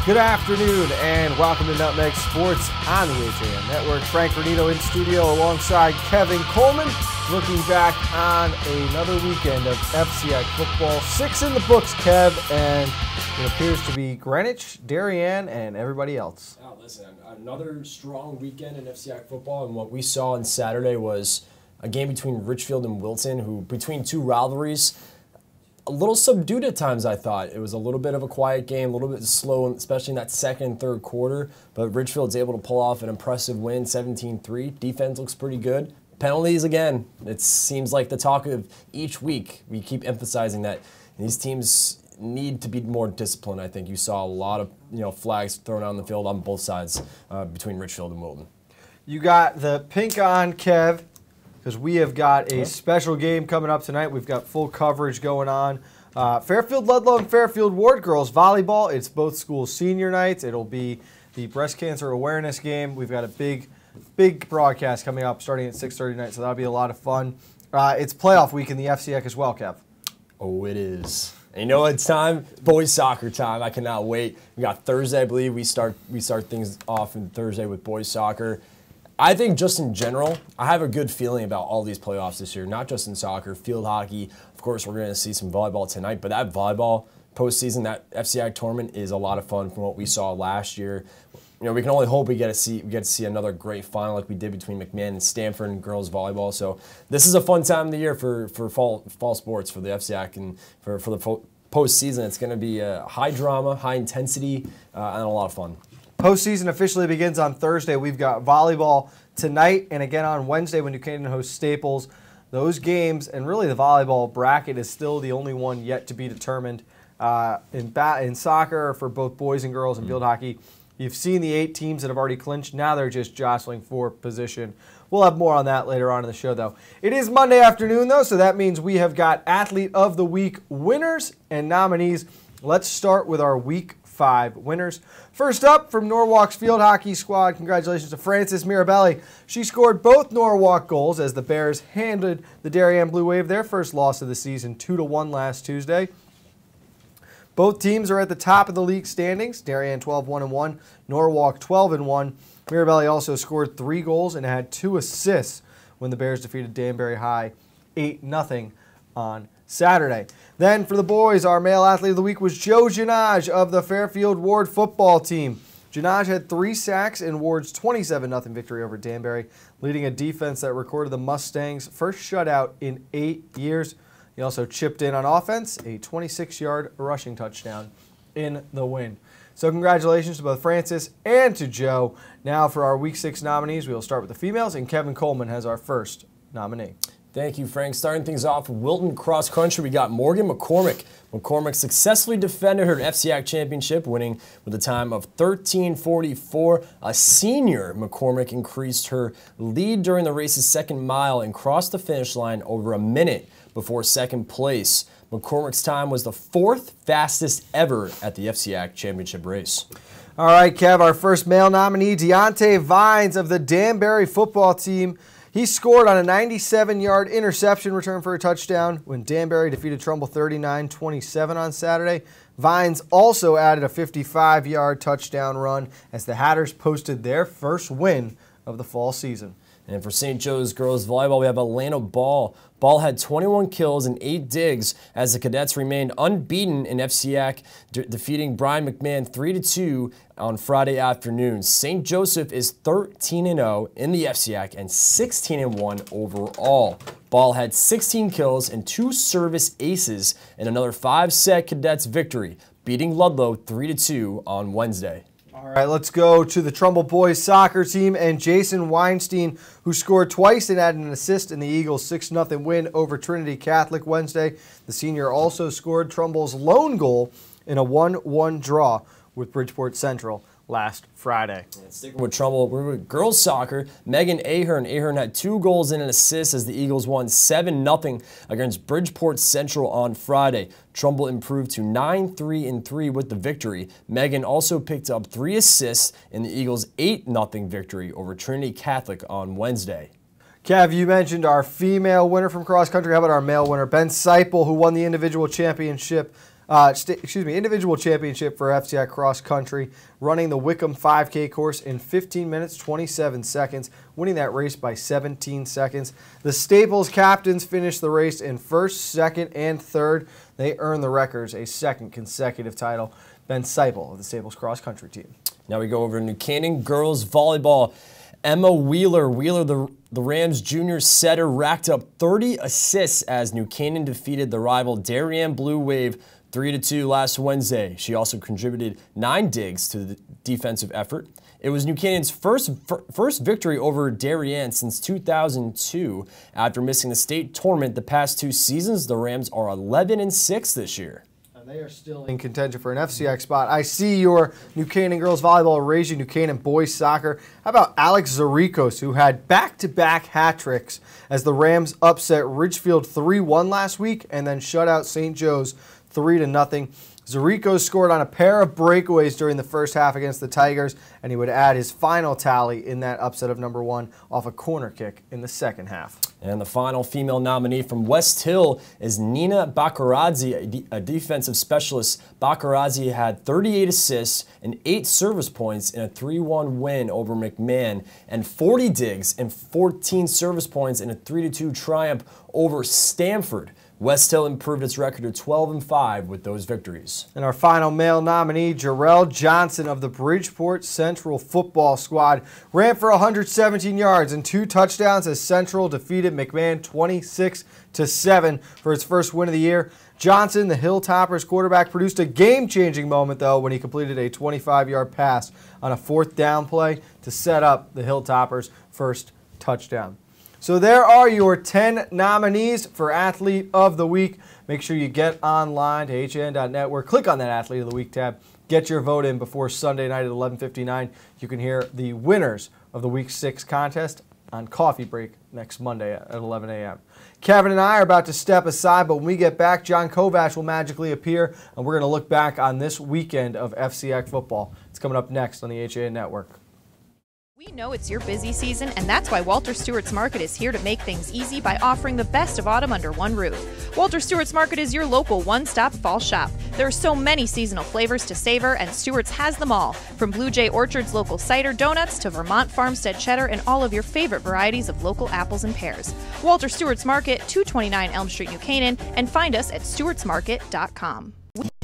Good afternoon and welcome to Nutmeg Sports on the HAM Network. Frank Granito in studio alongside Kevin Coleman, looking back on another weekend of FCI football. 6 in the books, Kev, and it appears to be Greenwich, Darien, and everybody else. Oh, listen, another strong weekend in FCI football, and what we saw on Saturday was a game between Richfield and Wilton, who, between two rivalries, a little subdued at times, I thought. It was a little bit of a quiet game, a little bit slow, especially in that second and third quarter. But Richfield's able to pull off an impressive win, 17-3. Defense looks pretty good. Penalties, again, it seems like the talk of each week. We keep emphasizing that these teams need to be more disciplined. I think you saw a lot of flags thrown out on the field on both sides between Richfield and Wilton. You got the pink on, Kev, because we have got a special game coming up tonight. We've got full coverage going on. Fairfield Ludlow and Fairfield Ward girls volleyball. It's both schools' senior nights. It'll be the breast cancer awareness game. We've got a big broadcast coming up starting at 6:30 tonight, so that'll be a lot of fun. It's playoff week in the FCIAC as well, Kev. Oh, it is. And you know what? It's time. Boys soccer time. I cannot wait. We got Thursday, I believe. We start things off on Thursday with boys soccer. I think just in general, I have a good feeling about all these playoffs this year, not just in soccer, field hockey. Of course, we're going to see some volleyball tonight, but that volleyball postseason, that FCI tournament is a lot of fun from what we saw last year. We can only hope we get to see another great final like we did between McMahon and Stanford and girls volleyball. So this is a fun time of the year for fall sports for the FCI and for the postseason. It's going to be high drama, high intensity, and a lot of fun. Postseason officially begins on Thursday. We've got volleyball tonight and again on Wednesday when Canaan hosts Staples. Those games and really the volleyball bracket is still the only one yet to be determined. In soccer for both boys and girls and field hockey, you've seen the 8 teams that have already clinched. Now they're just jostling for position. We'll have more on that later on in the show, though. It is Monday afternoon, though, so that means we have got Athlete of the Week winners and nominees. Let's start with our Week 5 winners. First up, from Norwalk's field hockey squad, congratulations to Frances Mirabelli. She scored both Norwalk goals as the Bears handed the Darien Blue Wave their first loss of the season, 2-1 last Tuesday. Both teams are at the top of the league standings, Darien 12-1-1, Norwalk 12-1. Mirabelli also scored 3 goals and had 2 assists when the Bears defeated Danbury High 8-0 on Saturday. Then for the boys, our male athlete of the week was Joe Janage of the Fairfield Ward football team. Janage had 3 sacks in Ward's 27-0 victory over Danbury, leading a defense that recorded the Mustangs' first shutout in 8 years. He also chipped in on offense, a 26-yard rushing touchdown in the win. So congratulations to both Francis and to Joe. Now for our Week 6 nominees, we will start with the females, and Kevin Coleman has our first nominee. Thank you, Frank. Starting things off with Wilton Cross Country, we got Morgan McCormick. McCormick successfully defended her FCIAC championship, winning with a time of 13:44. A senior, McCormick increased her lead during the race's second mile and crossed the finish line over a minute before second place. McCormick's time was the 4th fastest ever at the FCIAC championship race. All right, Kev, our first male nominee, Deontay Vines of the Danbury football team. He scored on a 97-yard interception return for a touchdown when Danbury defeated Trumbull 39-27 on Saturday. Vines also added a 55-yard touchdown run as the Hatters posted their first win of the fall season. And for St. Joe's girls volleyball, we have Atlanta Ball. Ball had 21 kills and 8 digs as the Cadets remained unbeaten in FCIAC, defeating Brian McMahon 3-2 on Friday afternoon. St. Joseph is 13-0 in the FCIAC and 16-1 overall. Ball had 16 kills and 2 service aces in another 5-set Cadets victory, beating Ludlow 3-2 on Wednesday. All right, let's go to the Trumbull boys soccer team and Jason Weinstein, who scored twice and added an assist in the Eagles' 6-0 win over Trinity Catholic Wednesday. The senior also scored Trumbull's lone goal in a 1-1 draw with Bridgeport Central last Friday. And sticking with Trumbull, we're with girls soccer. Megan Ahern. Ahern had 2 goals and an assist as the Eagles won 7-0 against Bridgeport Central on Friday. Trumbull improved to 9-3-3 with the victory. Megan also picked up 3 assists in the Eagles' 8-0 victory over Trinity Catholic on Wednesday. Kev, you mentioned our female winner from cross country. How about our male winner, Ben Seipel, who won the individual championship individual championship for FCI cross country, running the Wickham 5K course in 15 minutes 27 seconds, winning that race by 17 seconds. The Staples captains finished the race in first, second, and third. They earned the Wreckers a second consecutive title. Ben Seipel of the Staples cross country team. Now we go over to New Canaan girls volleyball. Emma Wheeler, the Rams junior setter, racked up 30 assists as New Canaan defeated the rival Darien Blue Wave 3-2 last Wednesday. She also contributed 9 digs to the defensive effort. It was New Canaan's first victory over Darien since 2002. After missing the state tournament the past 2 seasons, the Rams are 11-6 this year. They are still in contention for an FCX spot. I see your New Canaan girls volleyball raise you New Canaan boys soccer. How about Alex Zarikos, who had back-to-back hat tricks as the Rams upset Ridgefield 3-1 last week and then shut out St. Joe's 3-0. Zarikos scored on a pair of breakaways during the first half against the Tigers, and he would add his final tally in that upset of number 1 off a corner kick in the second half. And the final female nominee from West Hill is Nina Bakaradze, a defensive specialist. Bakaradze had 38 assists and 8 service points in a 3-1 win over McMahon, and 40 digs and 14 service points in a 3-2 triumph over Stanford. West Hill improved its record to 12-5 with those victories. And our final male nominee, Jarrell Johnson of the Bridgeport Central football squad, ran for 117 yards and 2 touchdowns as Central defeated McMahon 26-7 for its first win of the year. Johnson, the Hilltoppers quarterback, produced a game-changing moment, though, when he completed a 25-yard pass on a 4th down play to set up the Hilltoppers' first touchdown. So there are your 10 nominees for Athlete of the Week. Make sure you get online to HAN.net, click on that Athlete of the Week tab. Get your vote in before Sunday night at 11:59. You can hear the winners of the Week 6 contest on Coffee Break next Monday at 11 a.m. Kevin and I are about to step aside, but when we get back, John Kovach will magically appear, and we're going to look back on this weekend of FCX football. It's coming up next on the HAN Network. We know it's your busy season, and that's why Walter Stewart's Market is here to make things easy by offering the best of autumn under one roof. Walter Stewart's Market is your local one-stop fall shop. There are so many seasonal flavors to savor, and Stewart's has them all, from Blue Jay Orchard's local cider donuts to Vermont Farmstead cheddar and all of your favorite varieties of local apples and pears. Walter Stewart's Market, 229 Elm Street, New Canaan, and find us at stewartsmarket.com.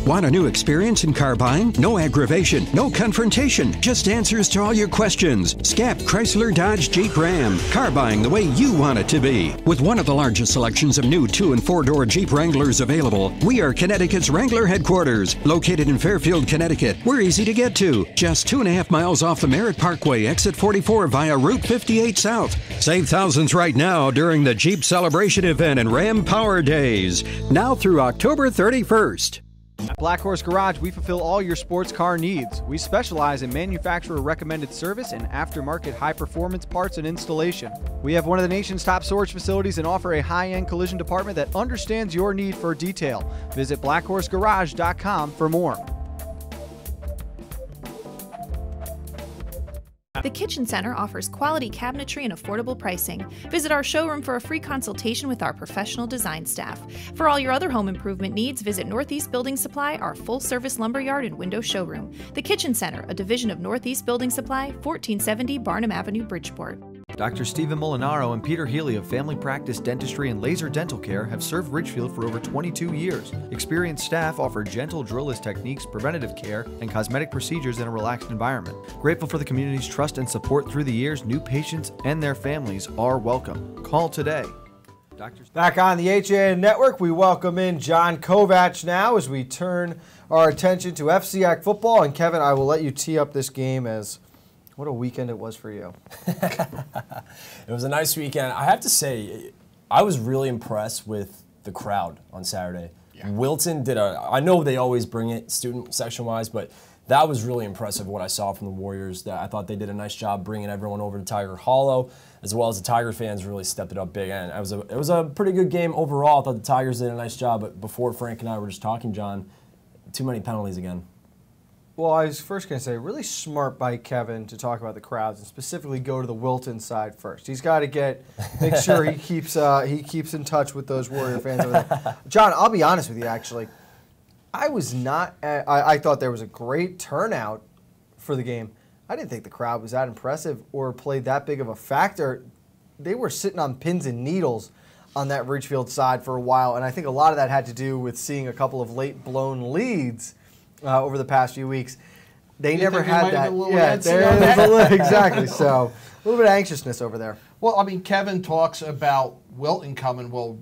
Want a new experience in car buying? No aggravation, no confrontation, just answers to all your questions. Scap Chrysler Dodge Jeep Ram. Car buying the way you want it to be. With one of the largest selections of new 2- and 4-door Jeep Wranglers available, we are Connecticut's Wrangler headquarters. Located in Fairfield, Connecticut, we're easy to get to. Just 2.5 miles off the Merritt Parkway, exit 44 via Route 58 South. Save thousands right now during the Jeep Celebration event and Ram Power Days. Now through October 31st. At Black Horse Garage, we fulfill all your sports car needs. We specialize in manufacturer-recommended service and aftermarket high-performance parts and installation. We have one of the nation's top storage facilities and offer a high-end collision department that understands your need for detail. Visit blackhorsegarage.com for more. The Kitchen Center offers quality cabinetry and affordable pricing. Visit our showroom for a free consultation with our professional design staff. For all your other home improvement needs, visit Northeast Building Supply, our full-service lumberyard and window showroom. The Kitchen Center, a division of Northeast Building Supply, 1470 Barnum Avenue, Bridgeport. Dr. Stephen Molinaro and Peter Healy of Family Practice Dentistry and Laser Dental Care have served Ridgefield for over 22 years. Experienced staff offer gentle drillless techniques, preventative care, and cosmetic procedures in a relaxed environment. Grateful for the community's trust and support through the years, new patients and their families are welcome. Call today. Back on the HAN Network, we welcome in John Kovach now as we turn our attention to FCX football. And Kevin, I will let you tee up this game as what a weekend it was for you. It was a nice weekend. I have to say, I was really impressed with the crowd on Saturday. Yeah. Wilton did I know they always bring it student section-wise, but that was really impressive what I saw from the Warriors. I thought they did a nice job bringing everyone over to Tiger Hollow, as well as the Tiger fans really stepped it up big. And it was a pretty good game overall. I thought the Tigers did a nice job, but before Frank and I were just talking, John, too many penalties again. Well, I was first going to say, really smart by Kevin to talk about the crowds and specifically go to the Wilton side first. He's got to make sure he keeps in touch with those Warrior fans over there. John, I'll be honest with you, actually. I was not. I thought there was a great turnout for the game. I didn't think the crowd was that impressive or played that big of a factor. They were sitting on pins and needles on that Ridgefield side for a while, and I think a lot of that had to do with seeing a couple of late blown leads over the past few weeks. They never had that. Yeah, exactly. So a little bit of anxiousness over there. Well, I mean, Kevin talks about Wilton coming. Well,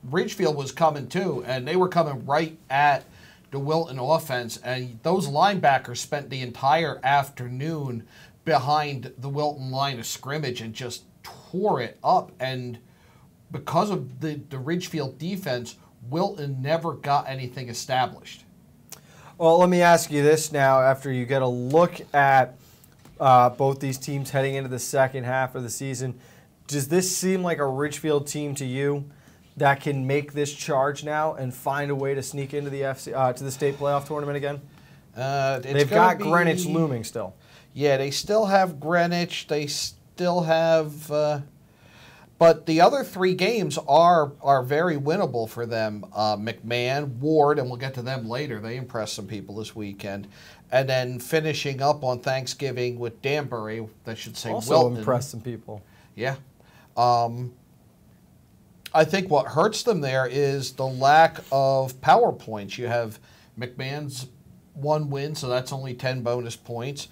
Ridgefield was coming too, and they were coming right at the Wilton offense, and those linebackers spent the entire afternoon behind the Wilton line of scrimmage and just tore it up. And because of the Ridgefield defense, Wilton never got anything established. Well, let me ask you this now, after you get a look at both these teams heading into the second half of the season. Does this seem like a Ridgefield team to you that can make this charge now and find a way to sneak into the to the state playoff tournament again? They've got Greenwich looming still. Yeah, they still have Greenwich. They still have, but the other three games are very winnable for them. McMahon, Ward, and we'll get to them later. They impressed some people this weekend. And then finishing up on Thanksgiving with Danbury, that should say also Wilton. Impressed some people. Yeah. I think what hurts them there is the lack of power points. You have McMahon's 1 win, so that's only 10 bonus points.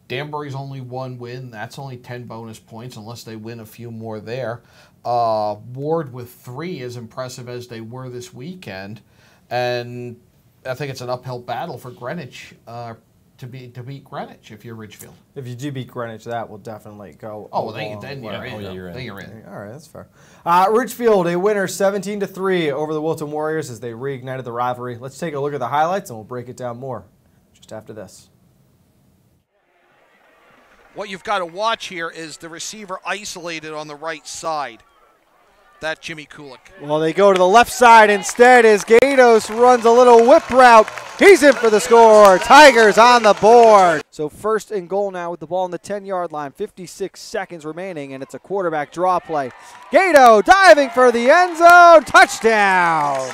Danbury's only 1 win, that's only 10 bonus points unless they win a few more there. Ward with 3 as impressive as they were this weekend. And I think it's an uphill battle for Greenwich to beat Greenwich if you're Ridgefield. If you do beat Greenwich, that will definitely go. Oh, then you're in. Yeah, you're in. Then you're in. All right, that's fair. Ridgefield, a winner 17-3 over the Wilton Warriors as they reignited the rivalry. Let's take a look at the highlights and we'll break it down more just after this. What you've got to watch here is the receiver isolated on the right side. That Jimmy Kulik. Well, they go to the left side instead as Gatos runs a little whip route. He's in for the score. Tigers on the board. So first and goal now with the ball on the 10-yard line. 56 seconds remaining, and it's a quarterback draw play. Gato diving for the end zone. Touchdown.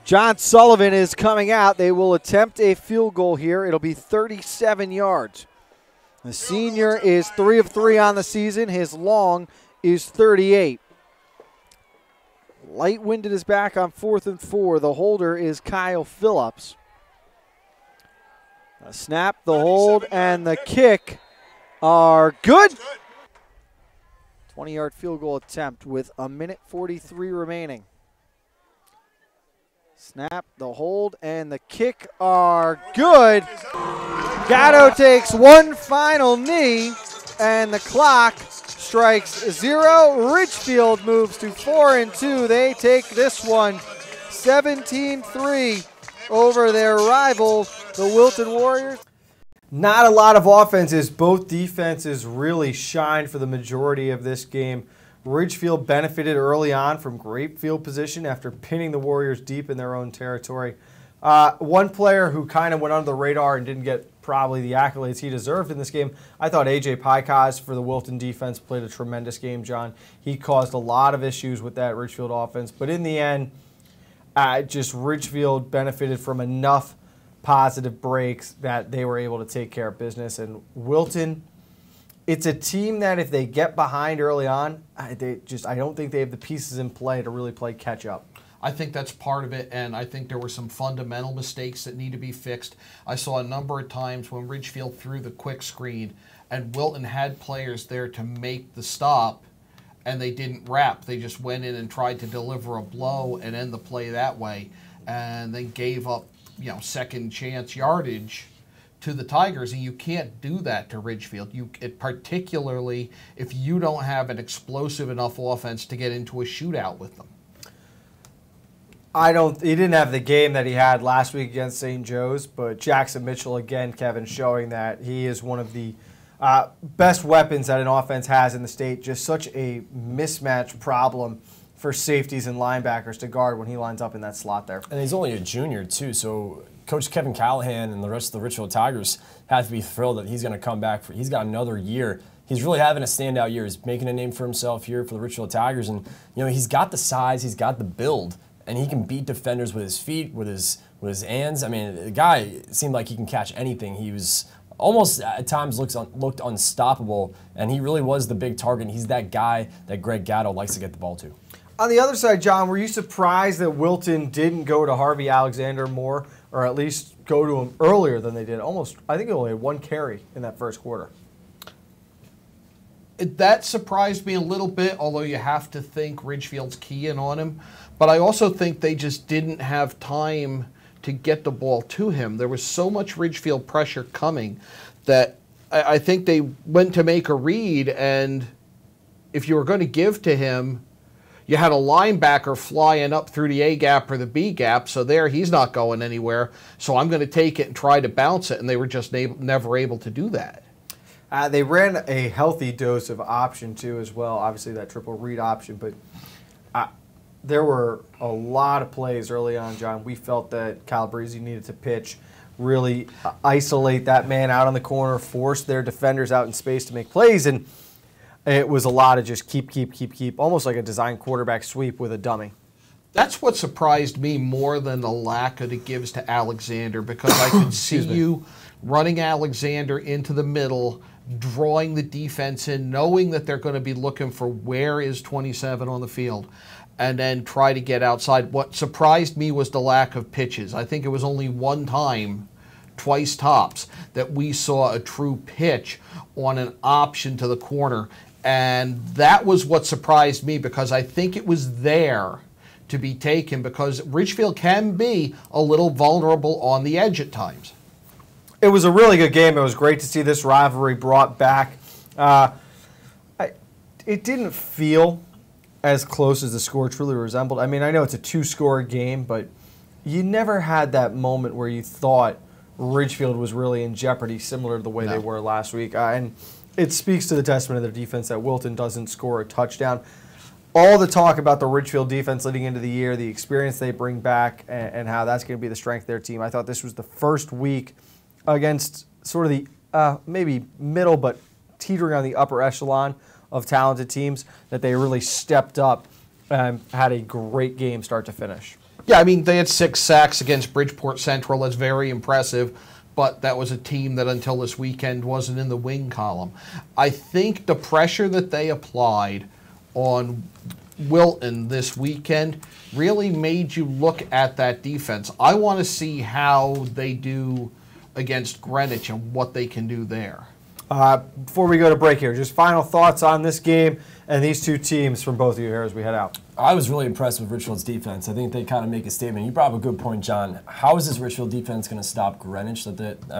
John Sullivan is coming out. They will attempt a field goal here. It'll be 37 yards. The senior is 3 of 3 on the season. His long is 38. Light wind at his back on 4th and 4. The holder is Kyle Phillips. A snap, the hold, and the kick are good. 20-yard field goal attempt with 1:43 remaining. Snap, the hold, and the kick are good. Gatto takes one final knee, and the clock strikes 0. Ridgefield moves to 4-2. They take this one 17-3 over their rival, the Wilton Warriors. Not a lot of offenses. Both defenses really shined for the majority of this game. Ridgefield benefited early on from great field position after pinning the Warriors deep in their own territory. One player who kind of went under the radar and didn't get probably the accolades he deserved in this game, I thought A.J. Pykaz for the Wilton defense played a tremendous game, John. He caused a lot of issues with that Ridgefield offense, but in the end, just Ridgefield benefited from enough positive breaks that they were able to take care of business. And Wilton, it's a team that if they get behind early on, I don't think they have the pieces in play to really play catch up. I think that's part of it, and I think there were some fundamental mistakes that need to be fixed. I saw a number of times when Ridgefield threw the quick screen and Wilton had players there to make the stop, and they didn't wrap. They just went in and tried to deliver a blow and end the play that way, and then gave up, second chance yardage to the Tigers, and you can't do that to Ridgefield. Particularly if you don't have an explosive enough offense to get into a shootout with them. He didn't have the game that he had last week against St. Joe's, but Jackson Mitchell, again, Kevin, showing that he is one of the best weapons that an offense has in the state. Just such a mismatch problem for safeties and linebackers to guard when he lines up in that slot there. And he's only a junior, too, so Coach Kevin Callahan and the rest of the Ridgefield Tigers have to be thrilled that he's going to come back. He's got another year. He's really having a standout year. He's making a name for himself here for the Ridgefield Tigers, and he's got the size, he's got the build. and he can beat defenders with his feet, with his hands. I mean, the guy seemed like he can catch anything. He was almost at times looked unstoppable, and he really was the big target. He's that guy that Greg Gatto likes to get the ball to. On the other side, John, were you surprised that Wilton didn't go to Harvey Alexander more, or at least go to him earlier than they did? Almost, I think he only had one carry in that first quarter. That surprised me a little bit, although you have to think Ridgefield's keying on him. But I also think they just didn't have time to get the ball to him. There was so much Ridgefield pressure coming that I think they went to make a read, and if you were going to give to him, you had a linebacker flying up through the A gap or the B gap, so there he's not going anywhere. So I'm going to take it and try to bounce it, and they were just never able to do that. They ran a healthy dose of option, too, as well. Obviously, that triple read option. But there were a lot of plays early on, John. We felt that Calabrese needed to pitch, really isolate that man out on the corner, force their defenders out in space to make plays. And it was a lot of just keep, almost like a design quarterback sweep with a dummy. That's what surprised me more than the lack of the gives to Alexander, because I could see you running Alexander into the middle, drawing the defense in, knowing that they're going to be looking for where is 27 on the field, and then try to get outside. What surprised me was the lack of pitches. I think it was only one time, twice tops, that we saw a true pitch on an option to the corner. And that was what surprised me, because I think it was there to be taken, because Ridgefield can be a little vulnerable on the edge at times. It was a really good game. It was great to see this rivalry brought back. It didn't feel as close as the score truly resembled. I mean, I know it's a two-score game, but you never had that moment where you thought Ridgefield was really in jeopardy, similar to the way they were last week. And it speaks to the testament of their defense that Wilton doesn't score a touchdown. All the talk about the Ridgefield defense leading into the year, the experience they bring back, and how that's going to be the strength of their team. I thought this was the first week against sort of the maybe middle but teetering on the upper echelon of talented teams that they really stepped up and had a great game start to finish. Yeah, I mean, they had 6 sacks against Bridgeport Central. That's very impressive. But that was a team that until this weekend wasn't in the win column. I think the pressure that they applied on Wilton this weekend really made you look at that defense. I want to see how they do against Greenwich and what they can do there. Before we go to break here, just final thoughts on this game and these two teams from both of you here as we head out. I was really impressed with Richfield's defense. I think they kind of make a statement. You brought up a good point, John. How is this Richfield defense going to stop Greenwich? I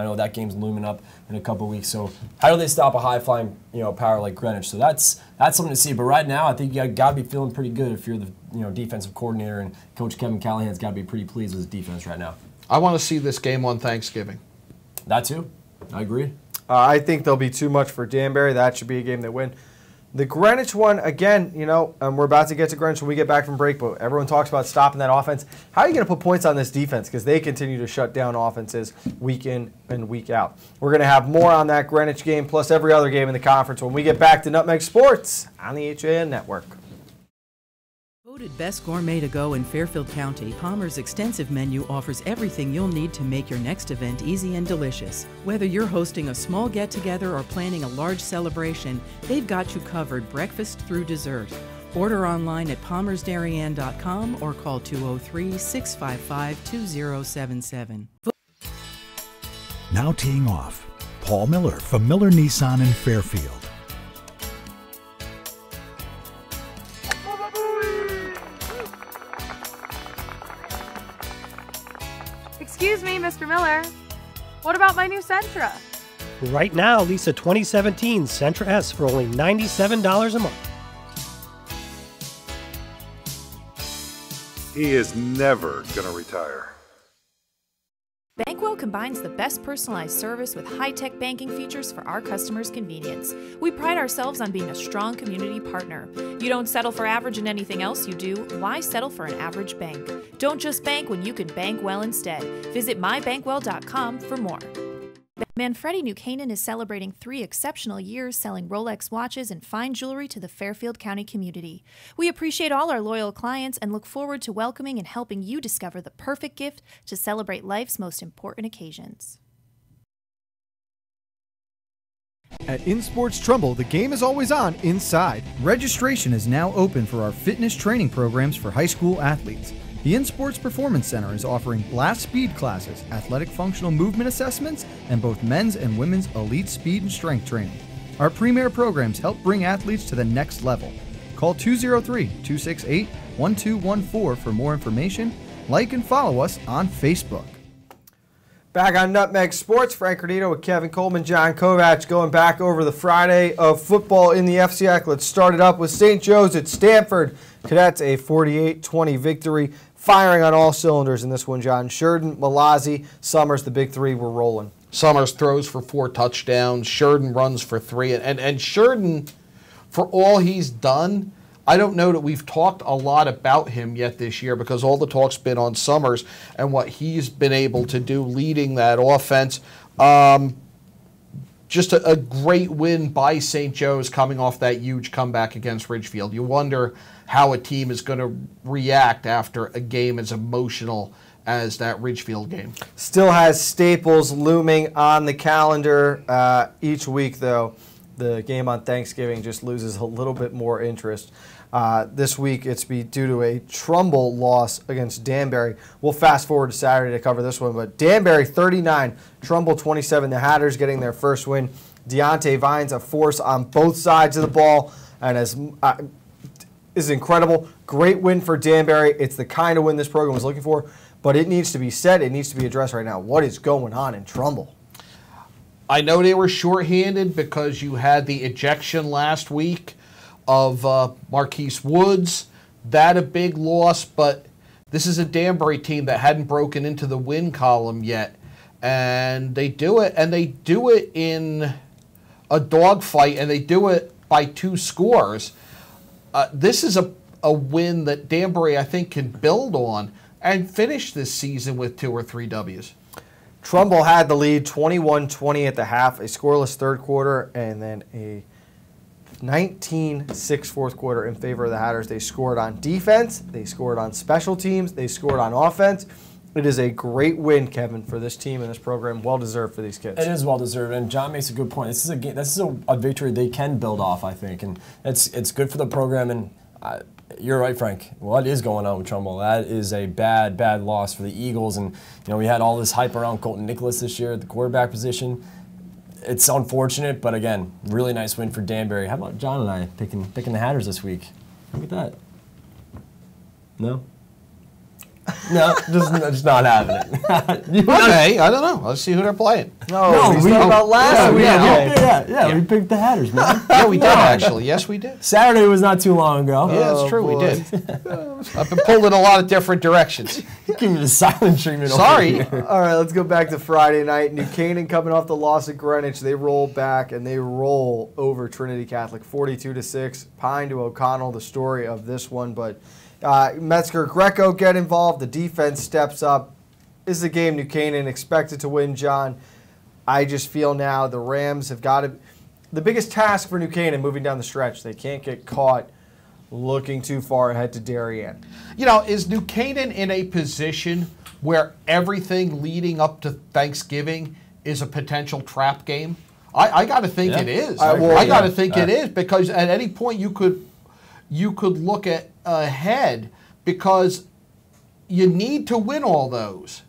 know that game's looming up in a couple weeks. So how do they stop a high-flying power like Greenwich? So that's something to see. But right now, I think you got to be feeling pretty good if you're the defensive coordinator, and Coach Kevin Callahan's got to be pretty pleased with his defense right now. I want to see this game on Thanksgiving. That too. I agree. I think there'll be too much for Danbury. That should be a game they win. The Greenwich one, again, we're about to get to Greenwich when we get back from break, but everyone talks about stopping that offense. How are you going to put points on this defense? Because they continue to shut down offenses week in and week out. We're going to have more on that Greenwich game, plus every other game in the conference when we get back to Nutmeg Sports on the HAN Network. Voted Best Gourmet to Go in Fairfield County, Palmer's extensive menu offers everything you'll need to make your next event easy and delicious. Whether you're hosting a small get-together or planning a large celebration, they've got you covered breakfast through dessert. Order online at palmersdarien.com or call 203-655-2077. Now teeing off, Paul Miller from Miller Nissan in Fairfield. Excuse me, Mr. Miller. What about my new Sentra? Right now, lease a 2017 Sentra S for only $97 a month. He is never going to retire. Bankwell combines the best personalized service with high-tech banking features for our customers' convenience. We pride ourselves on being a strong community partner. You don't settle for average in anything else you do. Why settle for an average bank? Don't just bank when you can bank well instead. Visit mybankwell.com for more. Manfredi New Canaan is celebrating 3 exceptional years selling Rolex watches and fine jewelry to the Fairfield County community. We appreciate all our loyal clients and look forward to welcoming and helping you discover the perfect gift to celebrate life's most important occasions. At InSports Trumbull, the game is always on inside. Registration is now open for our fitness training programs for high school athletes. The InSports Performance Center is offering blast speed classes, athletic functional movement assessments, and both men's and women's elite speed and strength training. Our premier programs help bring athletes to the next level. Call 203-268-1214 for more information. Like and follow us on Facebook. Back on Nutmeg Sports, Frank Granito with Kevin Coleman, John Kovacs, going back over the Friday of football in the FCIAC. Let's start it up with St. Joe's at Stanford. Cadets a 48-20 victory, firing on all cylinders in this one, John. Sheridan, Malazzi, Summers, the big three were rolling. Summers throws for 4 touchdowns. Sheridan runs for 3. And Sheridan, for all he's done, I don't know that we've talked a lot about him yet this year because all the talk's been on Summers and what he's been able to do leading that offense. Just a great win by St. Joe's coming off that huge comeback against Ridgefield. You wonder how a team is going to react after a game as emotional as that Ridgefield game. Still has Staples looming on the calendar each week, though. The game on Thanksgiving just loses a little bit more interest. This week, it's due to a Trumbull loss against Danbury. We'll fast forward to Saturday to cover this one, but Danbury 39, Trumbull 27. The Hatters getting their first win. Deontay Vines a force on both sides of the ball, and is incredible. Great win for Danbury. It's the kind of win this program was looking for, but it needs to be said. It needs to be addressed right now. What is going on in Trumbull? I know they were shorthanded because you had the ejection last week of Marquise Woods. That a big loss, but this is a Danbury team that hadn't broken into the win column yet. And they do it, and they do it in a dogfight, and they do it by 2 scores. This is a win that Danbury, I think, can build on and finish this season with 2 or 3 W's. Trumbull had the lead 21-20 at the half, a scoreless third quarter, and then a 19-6 fourth quarter in favor of the Hatters. They scored on defense, they scored on special teams, they scored on offense. It is a great win, Kevin, for this team and this program. Well-deserved for these kids. It is well-deserved, and John makes a good point. This is a game. This is a victory they can build off, I think, and it's good for the program. And you're right, Frank. What is going on with Trumbull? That is a bad loss for the Eagles. And we had all this hype around Colton Nicholas this year at the quarterback position. It's unfortunate, but again, really nice win for Danbury. How about John and I picking the Hatters this week? Look at that. No? No, just not having it. Okay, I don't know. Let's see who they're playing. No, we talked about last week. Yeah, we picked the Hatters, man. Yeah, we did actually. Yes, we did. Saturday was not too long ago. Yeah, it's true. We did. I've been pulled in a lot of different directions. Give me the silent treatment. Sorry. All right, let's go back to Friday night. New Canaan coming off the loss at Greenwich. They roll back and they roll over Trinity Catholic 42-6. Pine to O'Connell, the story of this one, but Metzger, Greco get involved. The defense steps up. This is a game New Canaan expected to win, John. I just feel now the Rams have got to. The biggest task for New Canaan moving down the stretch, they can't get caught looking too far ahead to Darien. Is New Canaan in a position where everything leading up to Thanksgiving is a potential trap game? I got to think it is. I got to think it is, because at any point you could look at ahead, because you need to win all those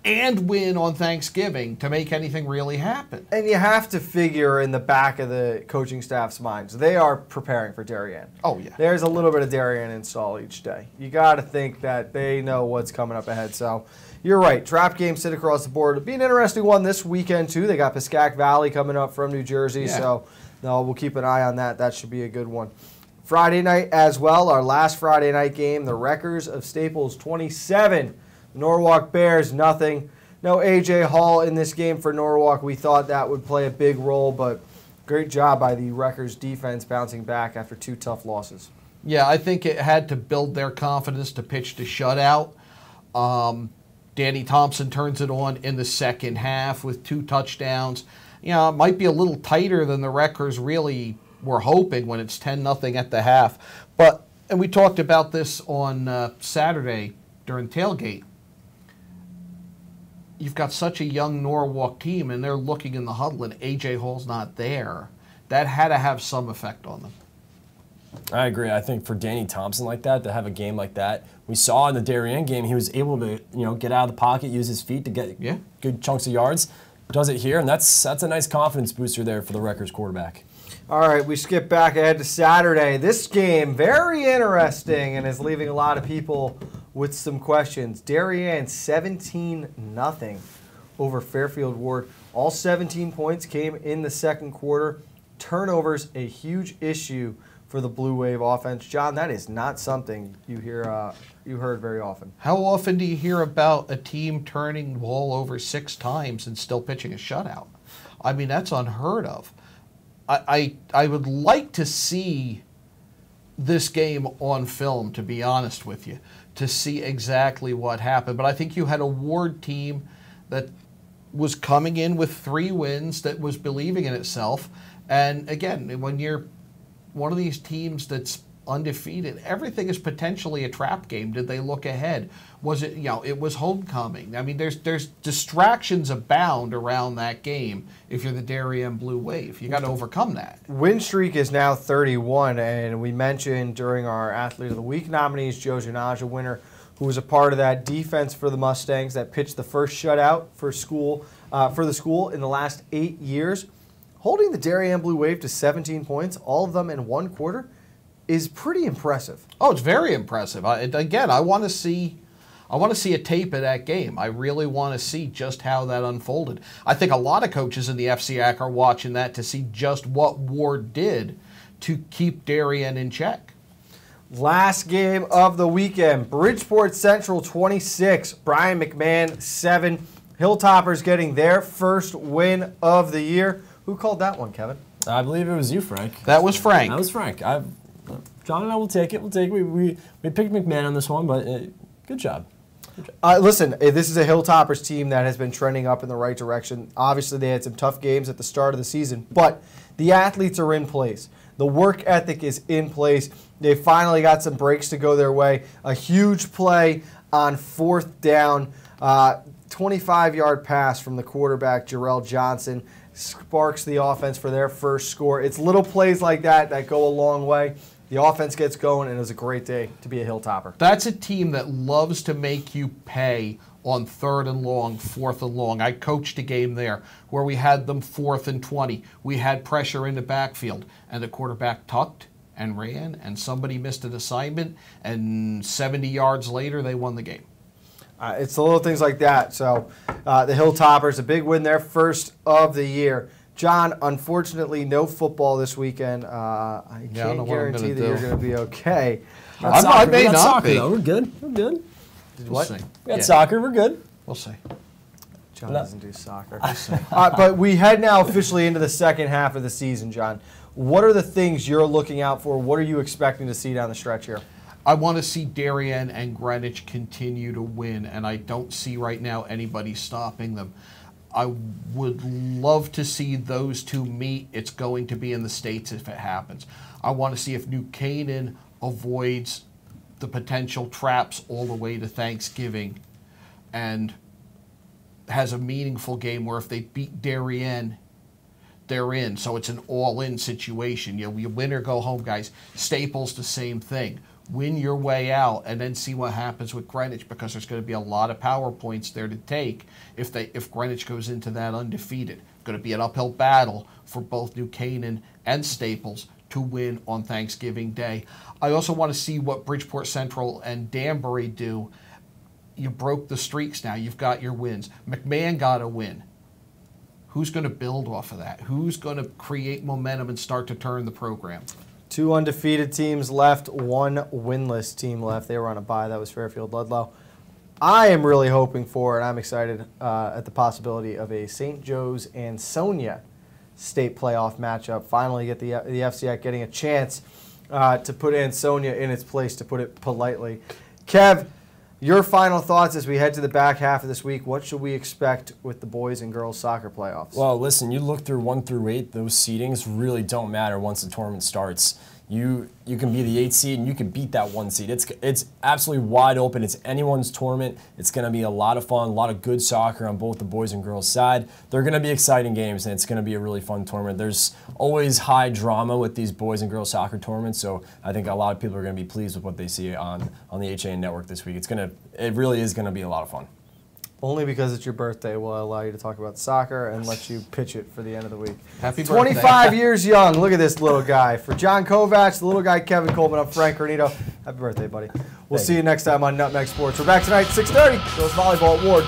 and win on Thanksgiving to make anything really happen. And you have to figure in the back of the coaching staff's minds, they are preparing for Darien. Oh, yeah. There's a little bit of Darien install each day. You got to think that they know what's coming up ahead. So you're right. Trap games sit across the board. It'll be an interesting one this weekend, too. They got Piscac Valley coming up from New Jersey. Yeah. So we'll keep an eye on that. That should be a good one. Friday night as well, our last Friday night game, the Wreckers of Staples 27, Norwalk Bears nothing. No A.J. Hall in this game for Norwalk. We thought that would play a big role, but great job by the Wreckers defense bouncing back after 2 tough losses. Yeah, I think it had to build their confidence to pitch to shutout. Danny Thompson turns it on in the second half with 2 touchdowns. You know, it might be a little tighter than the Wreckers really were hoping when it's 10-0 at the half. And we talked about this on Saturday during tailgate. You've got such a young Norwalk team, and they're looking in the huddle, and A.J. Hall's not there. That had to have some effect on them. I agree. I think for Danny Thompson like that, to have a game like that, we saw in the Darien game, he was able to get out of the pocket, use his feet to get good chunks of yards. Does it here, and that's a nice confidence booster there for the Wreckers quarterback. All right, we skip back ahead to Saturday. This game, very interesting, and is leaving a lot of people with some questions. Darien 17-0 over Fairfield Ward. All 17 points came in the second quarter. Turnovers, a huge issue for the Blue Wave offense. John, that is not something you heard very often. How often do you hear about a team turning the ball over 6 times and still pitching a shutout? I mean, that's unheard of. I would like to see this game on film, to be honest with you, to see exactly what happened. But I think you had a Ward team that was coming in with 3 wins, that was believing in itself. And again, when you're one of these teams that's undefeated, everything is potentially a trap game. Did they look ahead? Was it, it was homecoming. I mean, there's distractions abound around that game if you're the Darien Blue Wave. You got to overcome that. Win streak is now 31, and we mentioned during our Athlete of the Week nominees, Joe Janaja winner, who was a part of that defense for the Mustangs that pitched the first shutout for the school in the last 8 years. Holding the Darien Blue Wave to 17 points, all of them in 1 quarter, is pretty impressive. Oh, it's very impressive. Again, I want to see a tape of that game. I really want to see just how that unfolded. I think a lot of coaches in the FCAC are watching that to see just what Ward did to keep Darien in check. Last game of the weekend, Bridgeport Central 26, Brian McMahon 7. Hilltoppers getting their first win of the year. Who called that one, Kevin? I believe it was you, Frank. That was Frank. That was Frank. John and I will take it. We picked McMahon on this one, but good job. Listen, this is a Hilltoppers team that has been trending up in the right direction. Obviously, they had some tough games at the start of the season, but the athletes are in place. The work ethic is in place. They finally got some breaks to go their way. A huge play on 4th down, 25-yard pass from the quarterback, Jarrell Johnson, sparks the offense for their first score. It's little plays like that go a long way. The offense gets going, and it was a great day to be a Hilltopper. That's a team that loves to make you pay on 3rd and long, 4th and long. I coached a game there where we had them 4th and 20. We had pressure in the backfield, and the quarterback tucked and ran, and somebody missed an assignment, and 70 yards later, they won the game. It's the little things like that. So the Hilltoppers, a big win, their first of the year. John, unfortunately, no football this weekend. I can't guarantee that you're going to be okay. I may not be. We're good. We're good. We'll see. We got soccer. We're good. We'll see. John doesn't do soccer. But we head now officially into the second half of the season, John. What are the things you're looking out for? What are you expecting to see down the stretch here? I want to see Darien and Greenwich continue to win, and I don't see right now anybody stopping them. I would love to see those two meet. It's going to be in the States if it happens. I want to see if New Canaan avoids the potential traps all the way to Thanksgiving and has a meaningful game where if they beat Darien, they're in. So it's an all-in situation. You win or go home, guys. Staples, the same thing. Win your way out and then see what happens with Greenwich, because there's going to be a lot of power points there to take if Greenwich goes into that undefeated. Going to be an uphill battle for both New Canaan and Staples to win on Thanksgiving Day. I also want to see what Bridgeport Central and Danbury do. You broke the streaks now. You've got your wins. McMahon got a win. Who's going to build off of that? Who's going to create momentum and start to turn the program? 2 undefeated teams left, 1 winless team left. They were on a bye. That was Fairfield Ludlow. I am really hoping for, and I'm excited at the possibility of a St. Joe's and Sonia state playoff matchup. Finally get the FCAC getting a chance to put Ansonia in its place, to put it politely. Kev, Your final thoughts as we head to the back half of this week. What should we expect with the boys and girls soccer playoffs? Well, listen, you look through 1 through 8, those seedings really don't matter once the tournament starts. You can be the 8 seed and you can beat that 1 seed. It's absolutely wide open. It's anyone's tournament. It's going to be a lot of fun, a lot of good soccer on both the boys and girls side. They're going to be exciting games, and it's going to be a really fun tournament. There's always high drama with these boys and girls soccer tournaments, so I think a lot of people are going to be pleased with what they see on the HAN network this week. It really is going to be a lot of fun. Only because it's your birthday will I allow you to talk about soccer and let you pitch it for the end of the week. Happy birthday. 25 years young. Look at this little guy. For John Kovacs, the little guy Kevin Coleman, I'm Frank Granito. Happy birthday, buddy. We'll see you next time on Nutmeg Sports. We're back tonight at 6:30. Girls Volleyball Award.